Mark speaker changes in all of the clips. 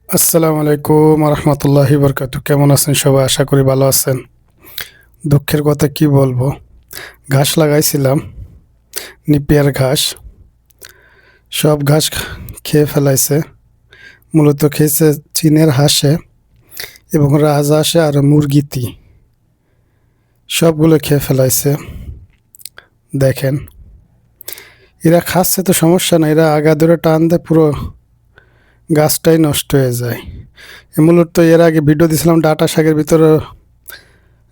Speaker 1: আসসালামু আলাইকুম রহমতুল্লাহি বরকাতু। কেমন আছেন সবাই? আশা করি ভালো আছেন। দুঃখের কথা কি বলবো, ঘাস লাগাইছিলাম, নিপিয়ার ঘাস, সব ঘাস খেয়ে ফেলাইছে। মূলত খেয়েছে চীনের হাঁসে এবং রাজহাঁসে আর মুরগিতি, সবগুলো খেয়ে ফেলাইছে। দেখেন, এরা খাচ্ছে তো সমস্যা না, এরা আগা ধরে টান দেয়, পুরো গাছটাই নষ্ট হয়ে যায়। মূলত এর আগে ভিডিও দিয়েছিলাম ডাঁটা শাকের ভিতরে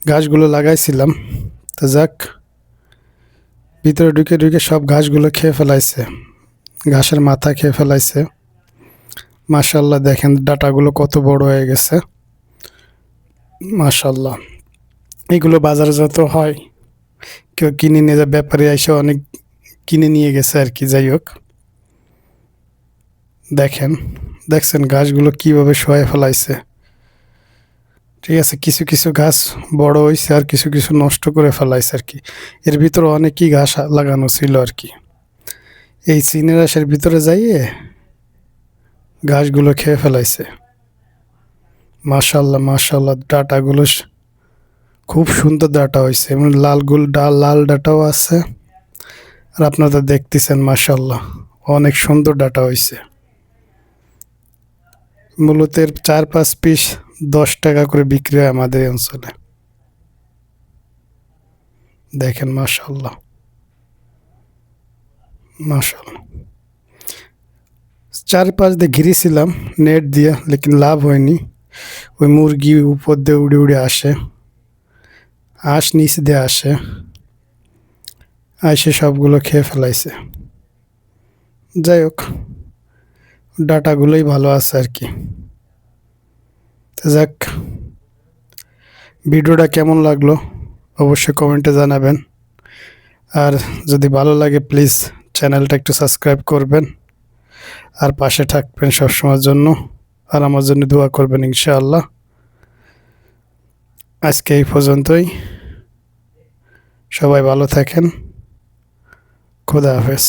Speaker 1: ঘাসগুলো লাগাইছিলাম, তো যাক, ভিতরে ঢুকে ঢুকে সব ঘাসগুলো খেয়ে ফেলাইছে, ঘাসের মাথা খেয়ে ফেলাইছে। মাশাল্লাহ, দেখেন ডাঁটাগুলো কত বড় হয়ে গেছে। মাশাল্লাহ, এগুলো বাজারজাত হয়, কেউ কিনে নিয়ে যায়, ব্যাপারী এসে অনেক কিনে নিয়ে গেছে আর কি। যাই হোক, দেখেন, দেখছেন ঘাসগুলো কিভাবে শোয়ে ফেলাইছে। ঠিক আছে, কিছু কিছু ঘাস বড় হয়েছে আর কিছু কিছু নষ্ট করে ফেলাইছে আর কি। এর ভিতরে অনেকই ঘাস লাগানো ছিল আর কি। এই চীনের হাঁসের ভিতরে যাইয়ে ঘাসগুলো খেয়ে ফেলাইছে। মাশাল্লাহ মাশাল্লাহ, ডাটাগুলো খুব সুন্দর ডাটা হয়েছে, এবং লাল ডাটাও আছে। আর আপনারা তো দেখতেছেন, মাশাল্লাহ, অনেক সুন্দর ডাটা হয়েছে। মূলত এর 4-5 পিস 10 টাকা করে বিক্রি হয় আমাদের এই অঞ্চলে। দেখেন, মাশাল্লাহ মাশাল্লাহ। চারপাশ দিয়ে ঘিরেছিলাম নেট দিয়ে, লেকিন লাভ হয়নি। ওই মুরগি উপর দিয়ে উড়ে উড়ে আসে, হাঁস নিচ দিয়ে আসে, এসে সবগুলো খেয়ে ফেলাইছে। যাই হোক, ডাটাগুলোই ভালো আছে আর কি। তো যাক, ভিডিওটা কেমন লাগলো অবশ্যই কমেন্টে জানাবেন। আর যদি ভালো লাগে প্লিজ চ্যানেলটা একটু সাবস্ক্রাইব করবেন, আর পাশে থাকবেন সবসময়ের জন্য, আর আমার জন্য দোয়া করবেন ইনশাআল্লাহ। আজকে এই পর্যন্তই, সবাই ভালো থাকেন। খোদা হাফেজ।